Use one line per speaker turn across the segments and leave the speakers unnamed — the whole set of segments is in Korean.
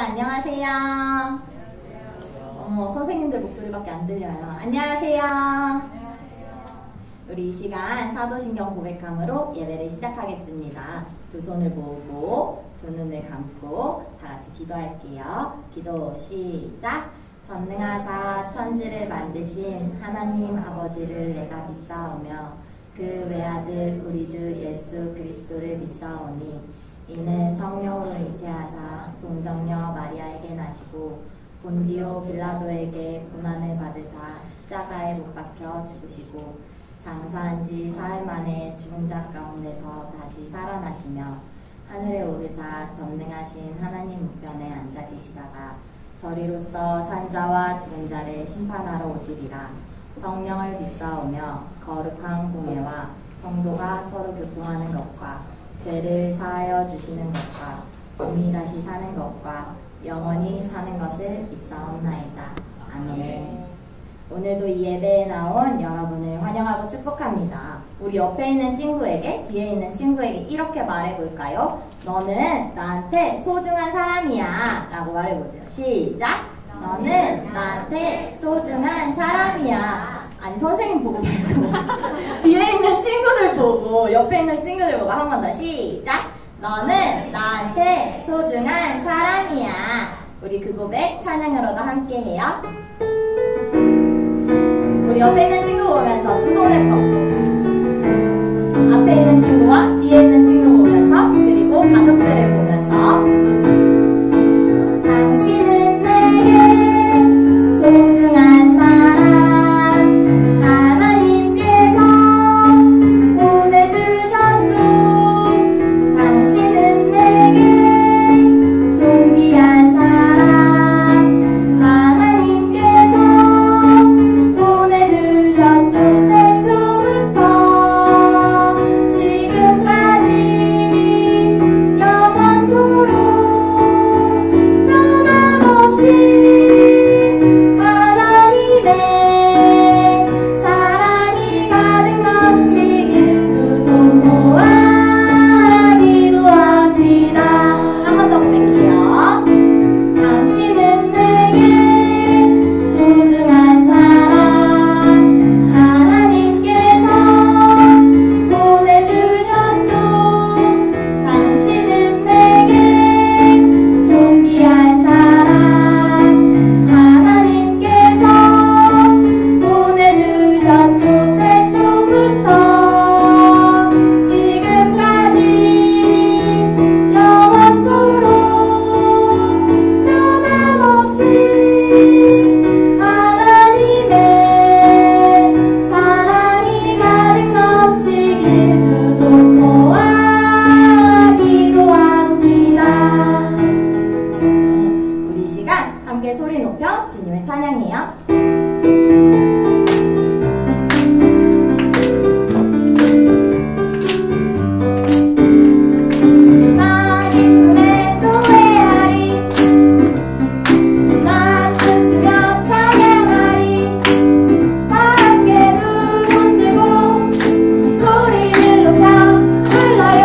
안녕하세요. 어머, 선생님들 목소리밖에 안 들려요. 안녕하세요. 우리 이 시간 사도신경 고백함으로 예배를 시작하겠습니다. 두 손을 모으고 두 눈을 감고 다 같이 기도할게요. 기도 시작. 전능하사 천지를 만드신 하나님 아버지를 내가 믿사오며 그 외아들 우리 주 예수 그리스도를 믿사오니 이는 성령으로 잉태하사 동정녀 마리아에게 나시고 본디오 빌라도에게 고난을 받으사 십자가에 못 박혀 죽으시고 장사한 지 사흘 만에 죽은 자 가운데서 다시 살아나시며 하늘에 오르사 전능하신 하나님 우편에 앉아 계시다가 저리로서 산자와 죽은 자를 심판하러 오시리라. 성령을 믿사오며 거룩한 공예와 성도가 서로 교통하는 것과 죄를 사하여 주시는 것과 몸이 다시 사는 것과 영원히 사는 것을 믿사옵나이다. 아멘. 오늘도 이 예배에 나온 여러분을 환영하고 축복합니다. 우리 옆에 있는 친구에게, 뒤에 있는 친구에게 이렇게 말해볼까요? 너는 나한테 소중한 사람이야 라고 말해보세요. 시작! 너는 나한테 소중한 사람이야. 아니, 선생님 보고 말고 뒤에 있는 친구들 보고, 옆에 있는 친구들 보고 한 번 더 시작! 너는 나한테 소중한 사람이야. 우리 그 고백 찬양으로도 함께 해요. 우리 옆에 있는 친구 보면서 두 손을 뻗고 앞에 있는 친구와 뒤에 있는 친구 보면서, 그리고 가족들을 보면서 당신은 내게 소중한 사람 하나님께서 보내주셨죠. 당신은 내게 존귀한 사람 하나님께서 보내주셨죠. 태초부터 지금까지 영원토록 변함없이 하나님의 사랑이 가득 넘치길 두 손 모아 기도합니다. 한 번 더 고백해요. 당신은 내게 소중한 사람 하나님께서 보내주셨죠. 당신은 내게 존귀한 사람 하나님께서 보내주셨죠. 태초부터 지금까지 영원토록 변함없이 하나님의 사랑이 가득 넘치길 두 손 모아 기도합니다. 우리 이 시간 함께 소리 높여 주님을 찬양해요. 나 기쁨에 노래하리 나 춤추며 찬양하리 다 함께 두 손 들고 소리를 높여 불러요.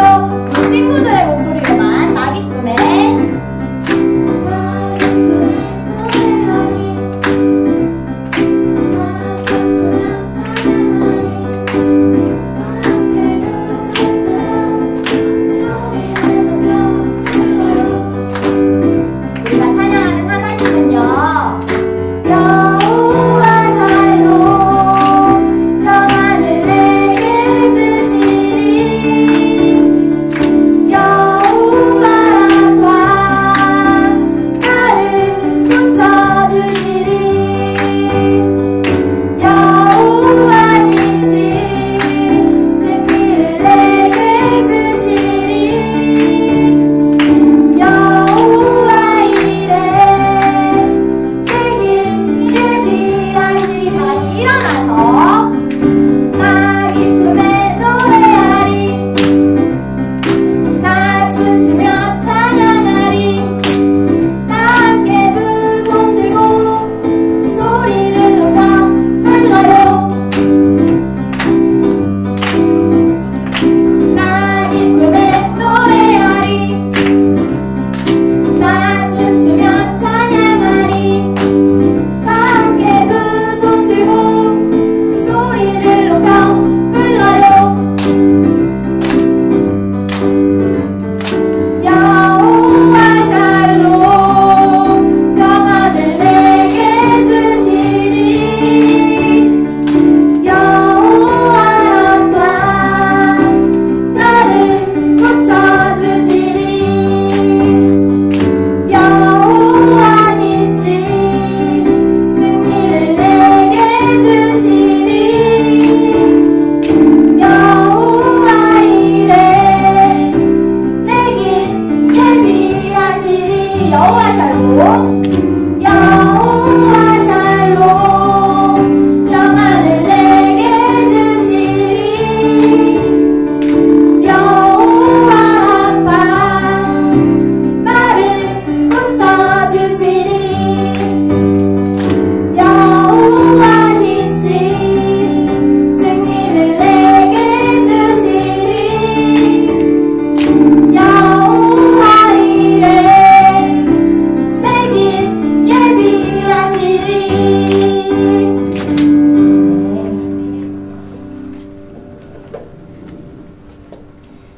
친구들의 목소리로만. 나 기쁨에 노래하리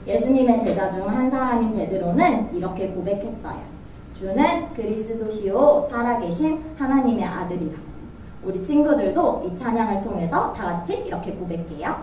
예수님의 제자 중 한 사람인 베드로는 이렇게 고백했어요. 주는 그리스도시요 살아계신 하나님의 아들이라. 우리 친구들도 이 찬양을 통해서 다 같이 이렇게 고백해요.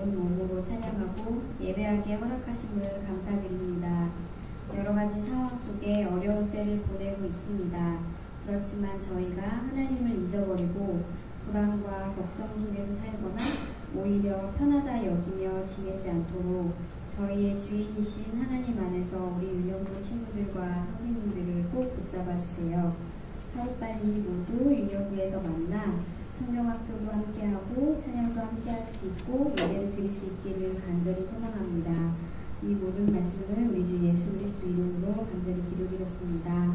온 몸으로 찬양하고 예배하게 허락하심을 감사드립니다. 여러 가지 상황 속에 어려운 때를 보내고 있습니다. 그렇지만 저희가 하나님을 잊어버리고 불안과 걱정 속에서 살거나 오히려 편하다 여기며 지내지 않도록 저희의 주인이신 하나님 안에서 우리 유년부 친구들과 선생님들을 꼭 붙잡아 주세요. 하루빨리 모두 유년부에서 만나 성경학교도 함께하고 찬양도 함께할 수 있고 예배를 드릴 수 있기를 간절히 소망합니다. 이 모든 말씀을 우리 주 예수 그리스도 이름으로 간절히 기도드렸습니다.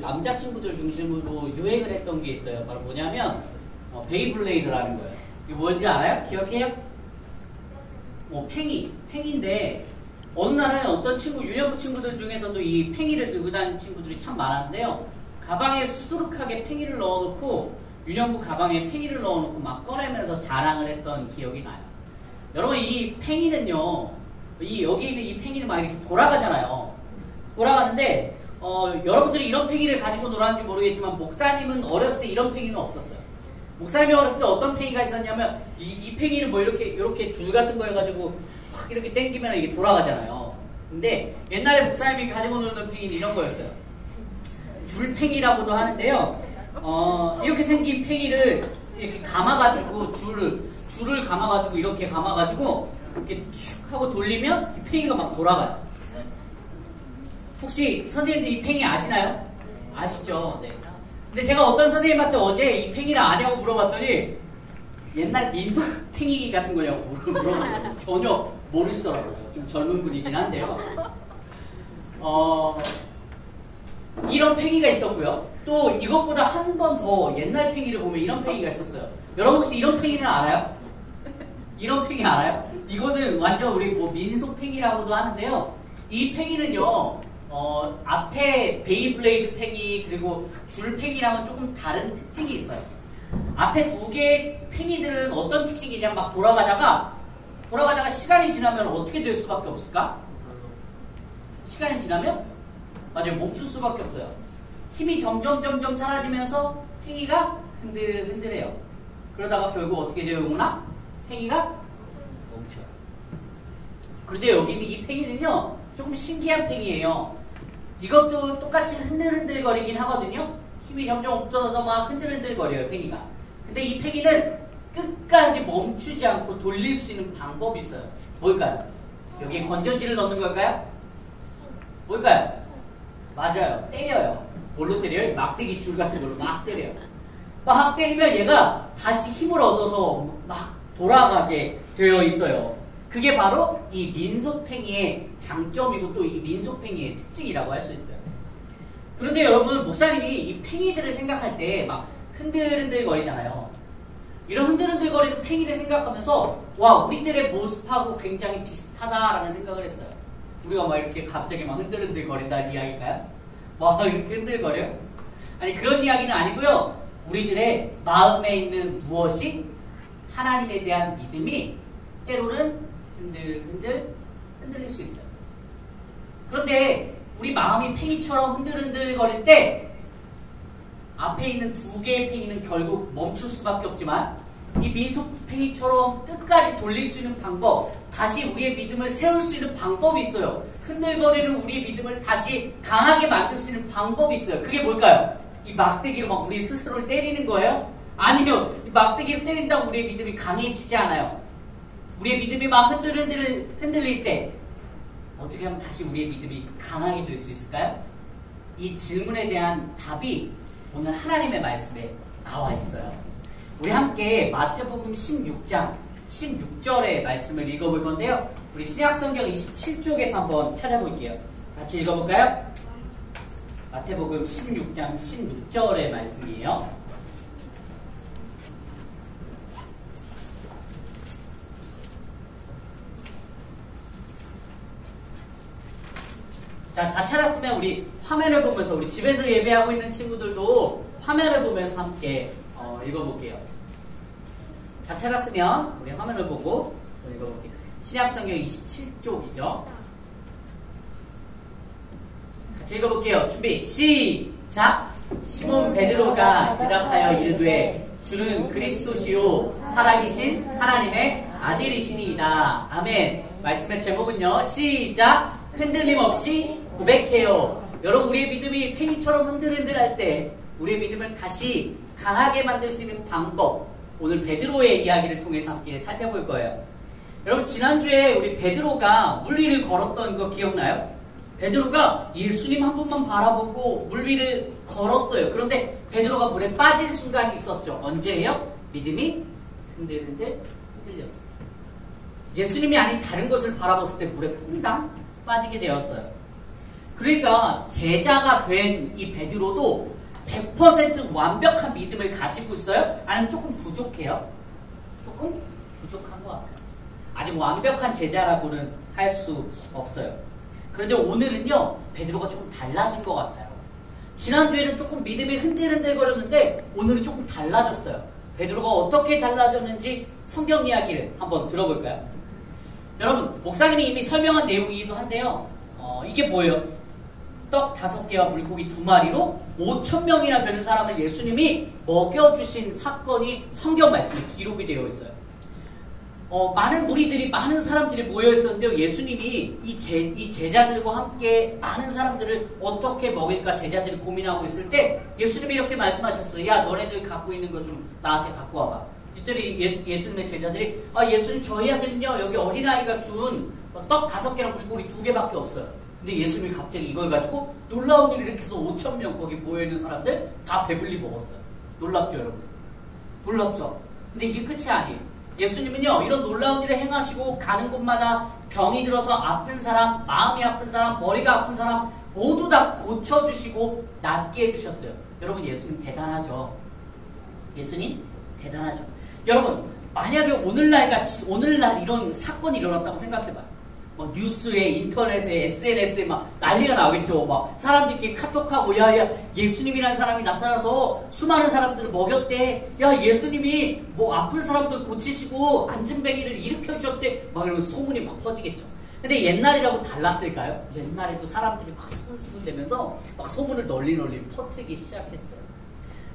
남자친구들 중심으로 유행을 했던 게 있어요. 바로 뭐냐면 베이블레이드라는 거예요. 이게 뭔지 알아요? 기억해요? 팽인데 어느 날은 어떤 친구, 유년부 친구들 중에서도 이 팽이를 들고 다니는 친구들이 참 많았는데요. 가방에 수두룩하게 팽이를 넣어놓고 유년부 가방에 팽이를 넣어놓고 막 꺼내면서 자랑을 했던 기억이 나요. 여러분 이 팽이는요, 여기 있는 이 팽이는 막 이렇게 돌아가잖아요. 돌아가는데 여러분들이 이런 팽이를 가지고 놀았는지 모르겠지만 목사님은 어렸을 때 이런 팽이는 없었어요. 목사님이 어렸을 때 어떤 팽이가 있었냐면 이 팽이는 뭐 이렇게 줄 같은 거 해가지고 확 이렇게 당기면 이게 돌아가잖아요. 근데 옛날에 목사님이 가지고 놀던 팽이는 이런 거였어요. 줄팽이라고도 하는데요. 이렇게 생긴 팽이를 이렇게 감아가지고 줄을 감아가지고 이렇게 감아가지고 이렇게 쭉 하고 돌리면 이 팽이가 막 돌아가요. 혹시 선생님들 이 팽이 아시나요? 아시죠? 네. 근데 제가 어떤 선생님한테 어제 이 팽이를 아냐고 물어봤더니 옛날 민속 팽이 같은 거냐고 물어봤어요. 전혀 모르시더라고요. 좀 젊은 분이긴 한데요. 이런 팽이가 있었고요. 또 이것보다 한 번 더 옛날 팽이를 보면 이런 팽이가 있었어요. 여러분 혹시 이런 팽이는 알아요? 이런 팽이 알아요? 이거는 완전 우리 민속 팽이라고도 하는데요. 이 팽이는요, 앞에 베이블레이드 팽이 그리고 줄 팽이랑은 조금 다른 특징이 있어요. 앞에 두 개의 팽이들은 어떤 특징이냐면 막 돌아가다가 시간이 지나면 어떻게 될 수밖에 없을까? 시간이 지나면 맞아요, 멈출 수밖에 없어요. 힘이 점점 사라지면서 팽이가 흔들흔들해요. 그러다가 결국 어떻게 돼요, 용훈아? 팽이가 멈춰요. 그런데 여기 있는 이 팽이는요, 조금 신기한 팽이에요. 이것도 똑같이 흔들흔들거리긴 하거든요. 힘이 점점 없어져서 막 흔들흔들거려요, 팽이가. 근데 이 팽이는 끝까지 멈추지 않고 돌릴 수 있는 방법이 있어요. 뭘까요? 여기에 건전지를 넣는 걸까요? 뭘까요? 맞아요. 때려요. 뭘로 때려요? 막대기 줄 같은 걸로 막 때려요. 막 때리면 얘가 다시 힘을 얻어서 막 돌아가게 되어 있어요. 그게 바로 이 민속팽이의 장점이고 또 이 민속팽이의 특징이라고 할 수 있어요. 그런데 여러분, 목사님이 이 팽이들을 생각할 때 막 흔들흔들 거리잖아요. 이런 흔들흔들거리는 팽이를 생각하면서 와, 우리 때의 모습하고 굉장히 비슷하다라는 생각을 했어요. 우리가 막 이렇게 갑자기 막 흔들흔들 거린다는 이야기일까요? 막 이렇게 흔들거려? 아니, 그런 이야기는 아니고요. 우리들의 마음에 있는 무엇이 하나님에 대한 믿음이 때로는 흔들릴 수 있어요. 그런데 우리 마음이 팽이처럼 흔들흔들 거릴 때 앞에 있는 두 개의 팽이는 결국 멈출 수밖에 없지만 이 민소팽이처럼 끝까지 돌릴 수 있는 방법, 다시 우리의 믿음을 세울 수 있는 방법이 있어요. 흔들거리는 우리의 믿음을 다시 강하게 만들 수 있는 방법이 있어요. 그게 뭘까요? 이 막대기로 막 우리 스스로를 때리는 거예요? 아니요. 이 막대기로 때린다고 우리의 믿음이 강해지지 않아요. 우리의 믿음이 막 흔들릴 때 어떻게 하면 다시 우리의 믿음이 강하게 될 수 있을까요? 이 질문에 대한 답이 오늘 하나님의 말씀에 나와 있어요. 우리 함께 마태복음 16장 16절의 말씀을 읽어볼 건데요. 우리 신약성경 27쪽에서 한번 찾아볼게요. 같이 읽어볼까요? 마태복음 16장 16절의 말씀이에요. 자, 다 찾았으면 우리 화면을 보면서, 우리 집에서 예배하고 있는 친구들도 화면을 보면서 함께 읽어볼게요. 다 찾았으면 우리 화면을 보고 읽어볼게요. 신약성경 27쪽이죠. 같이 읽어볼게요. 준비, 시작! 시몬 베드로가 대답하여 이르되 주는 그리스도시요 살아계신 하나님의 아들이시니이다. 아멘. 말씀의 제목은요. 시작! 흔들림 없이 고백해요. 여러분, 우리의 믿음이 팽이처럼 흔들흔들할 때 우리의 믿음을 다시 강하게 만들 수 있는 방법, 오늘 베드로의 이야기를 통해서 함께 살펴볼 거예요. 여러분, 지난주에 우리 베드로가 물 위를 걸었던 거 기억나요? 베드로가 예수님 한 분만 바라보고 물 위를 걸었어요. 그런데 베드로가 물에 빠진 순간이 있었죠. 언제예요? 믿음이 흔들렸어요. 예수님이 아닌 다른 것을 바라봤을 때 물에 퐁당 빠지게 되었어요. 그러니까 제자가 된 이 베드로도 100% 완벽한 믿음을 가지고 있어요? 아니면 조금 부족해요? 조금 부족한 것 같아요. 아직 완벽한 제자라고는 할 수 없어요. 그런데 오늘은요, 베드로가 조금 달라진 것 같아요. 지난주에는 조금 믿음이 흔들흔들거렸는데 오늘은 조금 달라졌어요. 베드로가 어떻게 달라졌는지 성경 이야기를 한번 들어볼까요? 여러분, 목사님이 이미 설명한 내용이기도 한데요. 이게 뭐예요? 떡 5개와 물고기 2마리로 5,000명이나 되는 사람을 예수님이 먹여주신 사건이 성경 말씀에 기록이 되어 있어요. 많은 무리들이, 많은 사람들이 모여 있었는데요. 예수님이 이 제자들과 함께 많은 사람들을 어떻게 먹일까 제자들이 고민하고 있을 때 예수님이 이렇게 말씀하셨어요. 야, 너네들 갖고 있는 거 좀 나한테 갖고 와봐. 그랬더니 예수님의 제자들이, 예수님, 저희 아들은요, 여기 어린아이가 준 떡 5개랑 물고기 2개밖에 없어요. 근데 예수님이 갑자기 이걸 가지고 놀라운 일을 이렇게 해서 5,000명 거기 모여있는 사람들 다 배불리 먹었어요. 놀랍죠, 여러분? 놀랍죠? 근데 이게 끝이 아니에요. 예수님은요, 이런 놀라운 일을 행하시고 가는 곳마다 병이 들어서 아픈 사람, 마음이 아픈 사람, 머리가 아픈 사람 모두 다 고쳐주시고 낫게 해주셨어요. 여러분, 예수님 대단하죠? 예수님 대단하죠? 여러분, 만약에 오늘날 이런 사건이 일어났다고 생각해봐요. 뉴스에, 인터넷에, SNS에 막 난리가 나겠죠. 막 사람들끼리 카톡하고, 야, 예수님이라는 사람이 나타나서 수많은 사람들을 먹였대. 야, 예수님이 뭐 아픈 사람들 고치시고 안진뱅이를 일으켜주셨대. 막 이러면서 소문이 막 퍼지겠죠. 근데 옛날이라고 달랐을까요? 옛날에도 사람들이 막 수군수군 되면서 막 소문을 널리 퍼뜨리기 시작했어요.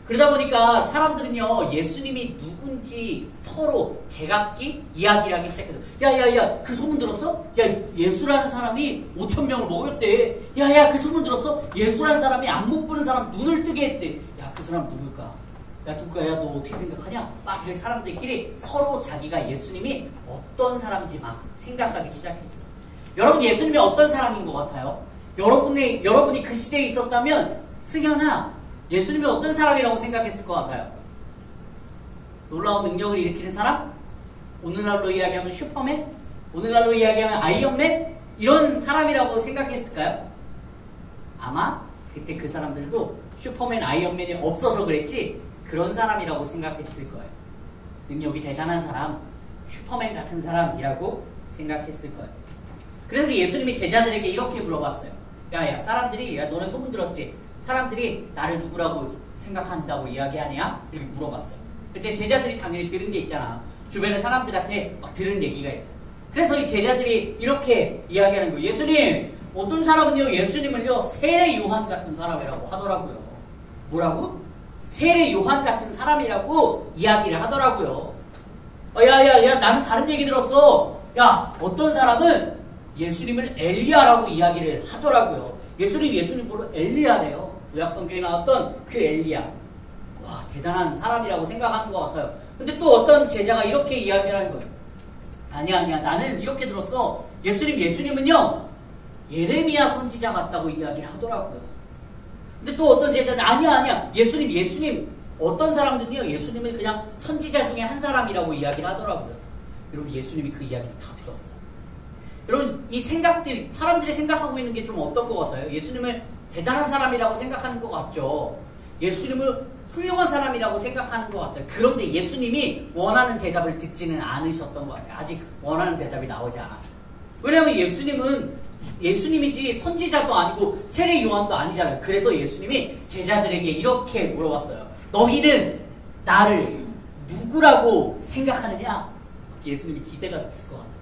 그러다 보니까 사람들은요, 예수님이 누군지 서로 제각기 이야기를 하기 시작해서, 야, 그 소문 들었어? 야, 예수라는 사람이 5,000명을 먹였대. 야, 그 소문 들었어? 예수라는 사람이 안 못 보는 사람 눈을 뜨게 했대. 야, 그 사람 누굴까? 야, 누굴까? 야, 너 어떻게 생각하냐? 막 이렇게 사람들끼리 서로 자기가 예수님이 어떤 사람인지 막 생각하기 시작했어. 여러분, 예수님이 어떤 사람인 것 같아요? 여러분이 그 시대에 있었다면, 승현아, 예수님이 어떤 사람이라고 생각했을 것 같아요? 놀라운 능력을 일으키는 사람? 오늘날로 이야기하면 슈퍼맨? 오늘날로 이야기하면 아이언맨? 이런 사람이라고 생각했을까요? 아마 그때 그 사람들도 슈퍼맨, 아이언맨이 없어서 그랬지 그런 사람이라고 생각했을 거예요. 능력이 대단한 사람, 슈퍼맨 같은 사람이라고 생각했을 거예요. 그래서 예수님이 제자들에게 이렇게 물어봤어요. 야, 사람들이, 너네 소문 들었지? 사람들이 나를 누구라고 생각한다고 이야기하냐? 이렇게 물어봤어요. 그때 제자들이 당연히 들은 게 있잖아. 주변의 사람들한테 막 들은 얘기가 있어요. 그래서 이 제자들이 이렇게 이야기하는 거예요. 예수님, 어떤 사람은요, 예수님을요, 세례 요한 같은 사람이라고 하더라고요. 뭐라고? 세례 요한 같은 사람이라고 이야기를 하더라고요. 야, 나는 다른 얘기 들었어. 야, 어떤 사람은 예수님을 엘리야라고 이야기를 하더라고요. 예수님 보러 엘리야래요. 구약 성경에 나왔던 그 엘리야. 와, 대단한 사람이라고 생각하는 것 같아요. 근데 또 어떤 제자가 이렇게 이야기를 하는 거예요. 아니야, 나는 이렇게 들었어. 예수님은요, 예레미야 선지자 같다고 이야기를 하더라고요. 근데 또 어떤 제자는 아니야, 예수님, 어떤 사람들은요, 예수님은 그냥 선지자 중에 한 사람이라고 이야기를 하더라고요. 여러분, 예수님이 그 이야기를 다 들었어요. 여러분, 이 생각들, 사람들이 생각하고 있는 게 좀 어떤 것 같아요? 예수님을 대단한 사람이라고 생각하는 것 같죠? 예수님을 훌륭한 사람이라고 생각하는 것 같아요. 그런데 예수님이 원하는 대답을 듣지는 않으셨던 것 같아요. 아직 원하는 대답이 나오지 않았어요. 왜냐하면 예수님이지 선지자도 아니고 세례 요한도 아니잖아요. 그래서 예수님이 제자들에게 이렇게 물어봤어요. 너희는 나를 누구라고 생각하느냐? 예수님이 기대가 됐을 것 같아요.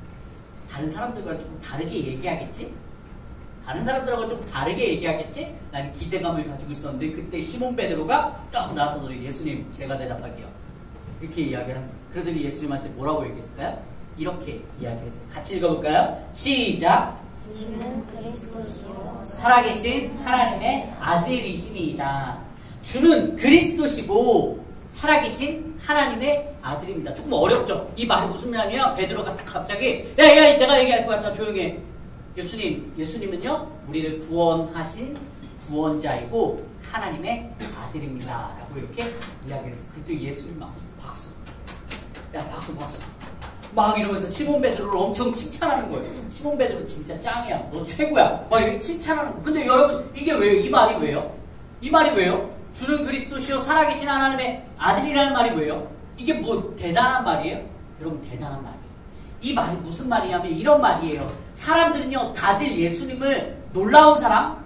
다른 사람들과 조금 다르게 얘기하겠지? 다른 사람들하고 좀 다르게 얘기하겠지? 나는 기대감을 가지고 있었는데 그때 시몬 베드로가 딱 나서서 예수님 제가 대답할게요. 이렇게 이야기를 합니다. 그러더니 예수님한테 뭐라고 얘기했을까요? 이렇게 이야기했어요. 같이 읽어볼까요? 시작!
주는 그리스도시요
살아계신 하나님의 아들이시니이다. 주는 그리스도시고 살아계신 하나님의 아들입니다. 조금 어렵죠? 이 말이 무슨 말이냐? 베드로가 딱 갑자기 야 내가 얘기할 거야. 자 조용히 해. 예수님은요 우리를 구원하신 구원자이고 하나님의 아들입니다 라고 이렇게 이야기를 했어요. 그때 예수님 막 박수 막 이러면서 시몬 베드로를 엄청 칭찬하는 거예요. 시몬 베드로 진짜 짱이야, 너 최고야 막 이렇게 칭찬하는 거예요. 근데 여러분 이게 왜요? 이 말이 왜요? 주는 그리스도시요 살아계신 하나님의 아들이라는 말이 왜요? 이게 뭐 대단한 말이에요? 여러분 대단한 말이에요. 이 말이 무슨 말이냐면 이런 말이에요. 사람들은요 다들 예수님을 놀라운 사람,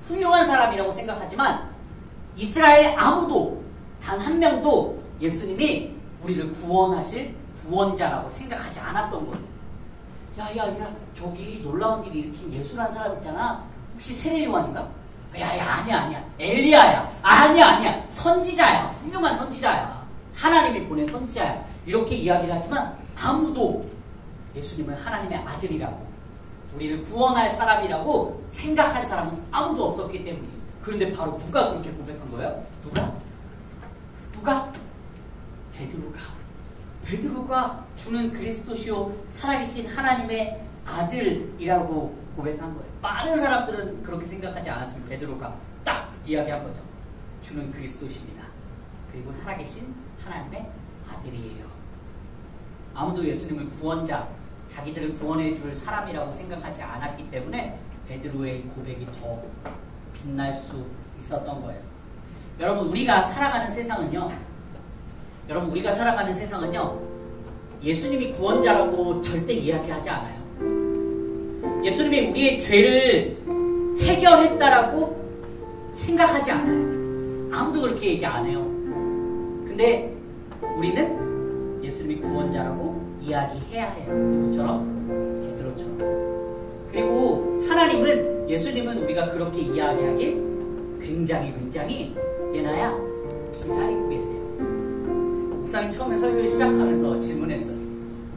훌륭한 사람이라고 생각하지만 이스라엘에 아무도 단 한 명도 예수님이 우리를 구원하실 구원자라고 생각하지 않았던 거예요. 야 저기 놀라운 일을 일으킨 예수라는 사람 있잖아. 혹시 세례 요한인가? 아니야 엘리야야. 아니야 선지자야. 훌륭한 선지자야. 하나님이 보낸 선지자야. 이렇게 이야기를 하지만 아무도 예수님을 하나님의 아들이라고 우리를 구원할 사람이라고 생각한 사람은 아무도 없었기 때문이에요. 그런데 바로 누가 그렇게 고백한 거예요? 누가? 베드로가 주는 그리스도시요 살아계신 하나님의 아들이라고 고백한 거예요. 많은 사람들은 그렇게 생각하지 않았지만 베드로가 딱 이야기한 거죠. 주는 그리스도십니다. 그리고 살아계신 하나님의 아들이에요. 아무도 예수님을 구원자, 자기들을 구원해 줄 사람이라고 생각하지 않았기 때문에 베드로의 고백이 더 빛날 수 있었던 거예요. 여러분 우리가 살아가는 세상은요 예수님이 구원자라고 절대 이야기하지 않아요. 예수님이 우리의 죄를 해결했다라고 생각하지 않아요. 아무도 그렇게 얘기 안 해요. 근데 우리는 예수님이 구원자라고 이야기해야 해요. 누구처럼? 베드로처럼. 그리고 예수님은 우리가 그렇게 이야기하길 굉장히 예나야 기다리고 계세요. 목사님 처음에 설교를 시작하면서 질문했어요.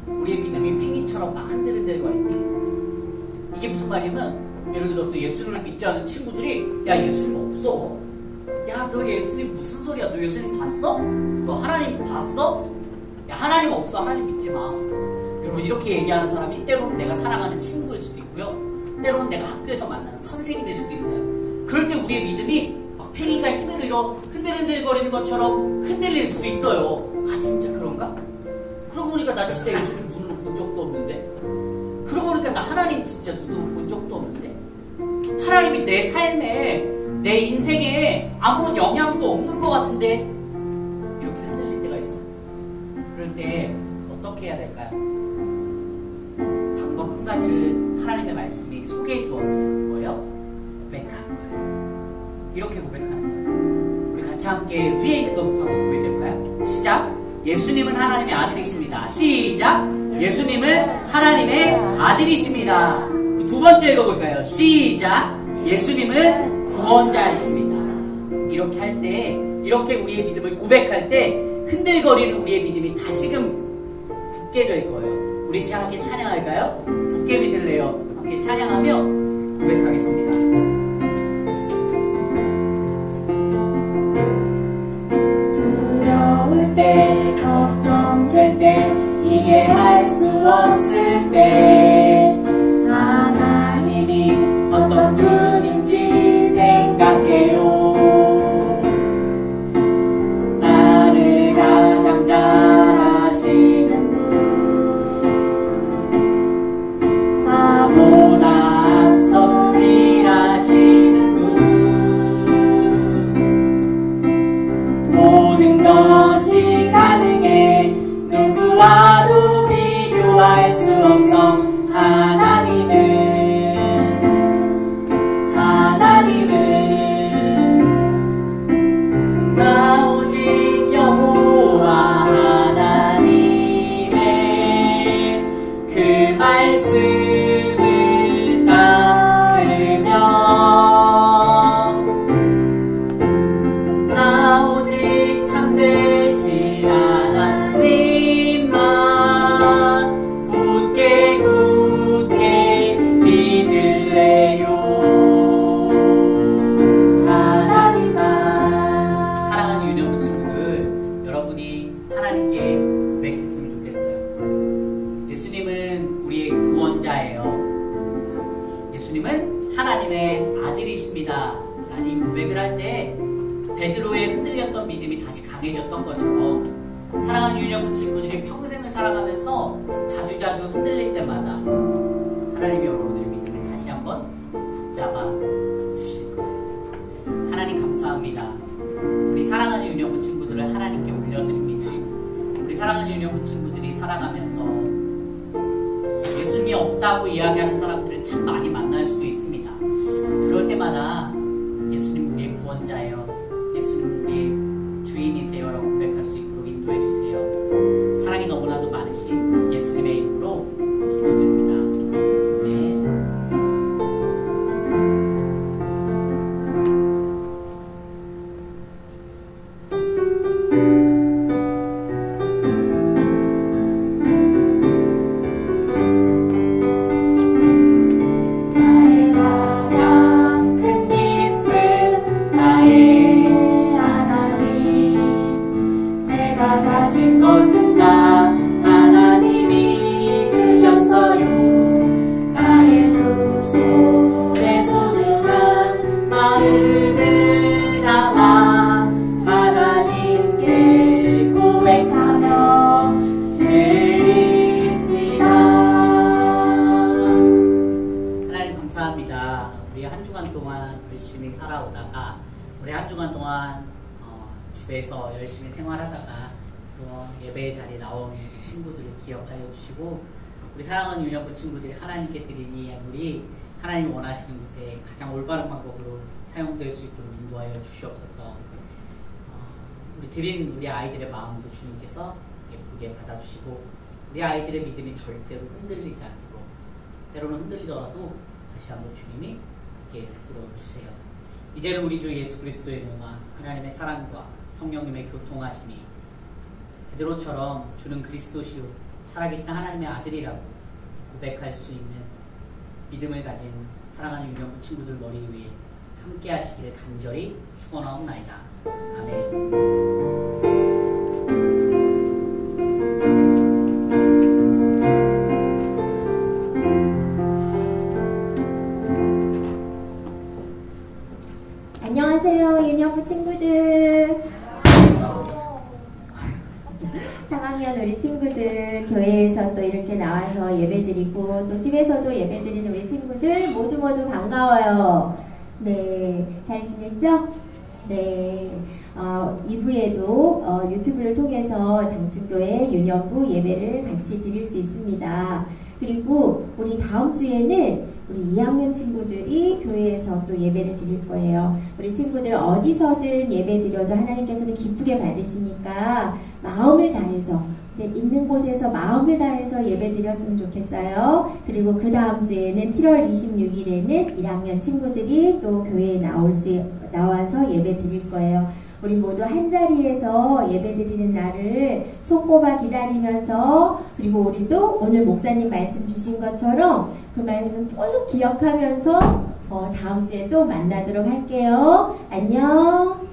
우리의 믿음이 팽이처럼 막 흔들흔들거리니 이게 무슨 말이냐면 예를 들어서 예수를 믿지 않은 친구들이 야 예수님 없어. 야 너 예수님 무슨 소리야. 너 예수님 봤어? 너 하나님 봤어? 야 하나님 없어. 하나님 믿지 마. 여러분 이렇게 얘기하는 사람이 때로는 내가 사랑하는 친구일 수도 있고요. 때로는 내가 학교에서 만나는 선생님일 수도 있어요. 그럴 때 우리의 믿음이 막 팽이가 힘으로 이렇게 흔들흔들거리는 것처럼 흔들릴 수도 있어요. 아 진짜 그런가? 그러고 보니까 나 진짜 예수님 눈으로 본 적도 없는데 그러고 보니까 나 하나님 진짜 눈으로 본 적도 없는데 하나님이 내 삶에 내 인생에 아무런 영향도 없는 것 같은데 이렇게 흔들릴 때가 있어요. 그럴 때 어떻게 해야 될까요? 방법 한 가지를 하나님의 말씀이 소개해 주었어요. 뭐예요? 고백하는 거예요. 이렇게 고백하는 거예요. 우리 같이 함께 위에 있는 것부터 한번 고백해볼까요? 시작! 예수님은 하나님의 아들이십니다. 시작! 예수님은 하나님의 아들이십니다. 두 번째 읽어볼까요? 시작! 예수님은 구원자이십니다. 이렇게 할 때 이렇게 우리의 믿음을 고백할 때 흔들거리는 우리의 믿음이 다시금 굳게 될 거예요. 우리 시간 함께 찬양할까요? 굳게 믿을래요. 함께 찬양하며 고백하겠습니다.
두려울 때, 걱정될 때, 이해할 수 없을 때 하나님이 어떤 분인지 생각해요. 나를 가장 잘 아시는 분, 나보다 앞서 일하시는 분, 모든 것이 가능해 누구와도 비교할 수 없어. 하나님은 나 오직 여호와 하나님의 그 말씀을 따르며 나 오직 참되신 하나님만 굳게 믿을래요. 하나님만.
사랑하는 유년부 친구들, 여러분이 하나님께 고백했으면 좋겠어요. 예수님은 우리의 구원자예요. 예수님은 하나님의 아들이십니다. 라는 고백을 할 때 베드로의 흔들렸던 믿음이 다시 강해졌던 것처럼 사랑하는 유년부 친구들이 평생을 살아가면서 자주자주 흔들릴 때마다 하나님이 여러분들의 믿음을 다시 한번 붙잡아 주실 거예요. 하나님 감사합니다. 우리 사랑하는 유년부 친구들을 하나님께 올려드립니다. 우리 사랑하는 유년부 친구들이 살아가면서 예수님이 없다고 이야기하는 사람들을 참 많이 만날 수도 있습니다. 그럴 때마다 예수님 우리의 구원자예요. 예수님 우리의 주인이세요 라고 고백할 수 있도록 인도해 주세요. 사랑이 너무나도 많으신 예수님의 이름으로 기도드립니다. 집에서 열심히 생활하다가 또 예배의 자리에 나온 친구들을 기억하여 주시고 우리 사랑하는 유년부 친구들이 하나님께 드린 이 예물이 하나님 원하시는 곳에 가장 올바른 방법으로 사용될 수 있도록 인도하여 주시옵소서. 우리 드린 우리 아이들의 마음도 주님께서 예쁘게 받아주시고 우리 아이들의 믿음이 절대로 흔들리지 않도록 때로는 흔들리더라도 다시 한번 주님이 함께 붙들어 주세요. 이제는 우리 주 예수 그리스도의 능화 하나님의 사랑과 성령님의 교통하심이 베드로처럼 주는 그리스도시요 살아계신 하나님의 아들이라고 고백할 수 있는 믿음을 가진 사랑하는 유년부 친구들 머리 위에 함께 하시기를 간절히 축원하옵나이다. 아멘.
안녕하세요, 유년부 친구들. 3학년 우리 친구들 교회에서 또 이렇게 나와서 예배드리고 또 집에서도 예배드리는 우리 친구들 모두 반가워요. 네, 잘 지냈죠? 네, 2부에도 유튜브를 통해서 장충교회 유년부 예배를 같이 드릴 수 있습니다. 그리고 우리 다음 주에는 우리 2학년 친구들이 교회에서 또 예배를 드릴 거예요. 우리 친구들 어디서든 예배 드려도 하나님께서는 기쁘게 받으시니까 마음을 다해서 있는 곳에서 마음을 다해서 예배 드렸으면 좋겠어요. 그리고 그 다음 주에는 7월 26일에는 1학년 친구들이 또 교회에 나와서 예배 드릴 거예요.
우리 모두 한자리에서 예배드리는 날을 손꼽아 기다리면서, 그리고 우리도 오늘 목사님 말씀 주신 것처럼 그 말씀 꼭 기억하면서 다음 주에 또 만나도록 할게요. 안녕.